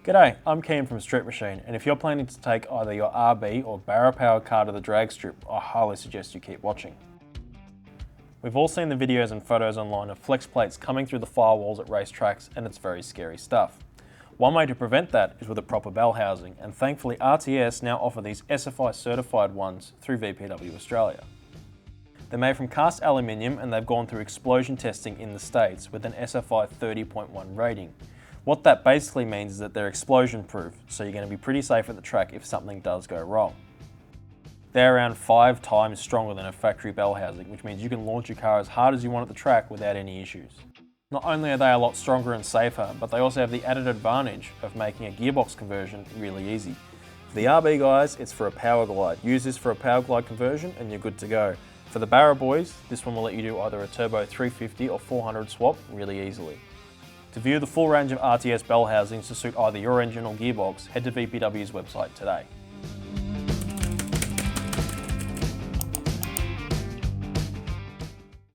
G'day, I'm Cam from Strip Machine, and if you're planning to take either your RB or barrow powered car to the drag strip, I highly suggest you keep watching. We've all seen the videos and photos online of flex plates coming through the firewalls at racetracks, and it's very scary stuff. One way to prevent that is with a proper bell housing, and thankfully RTS now offer these SFI certified ones through VPW Australia. They're made from cast aluminium and they've gone through explosion testing in the States with an SFI 30.1 rating. What that basically means is that they're explosion proof, so you're going to be pretty safe at the track if something does go wrong. They're around 5 times stronger than a factory bell housing, which means you can launch your car as hard as you want at the track without any issues. Not only are they a lot stronger and safer, but they also have the added advantage of making a gearbox conversion really easy. For the RB guys, it's for a power glide. Use this for a power glide conversion and you're good to go. For the barrow boys, this one will let you do either a turbo 350 or 400 swap really easily. To view the full range of RTS bell housings to suit either your engine or gearbox, head to VPW's website today.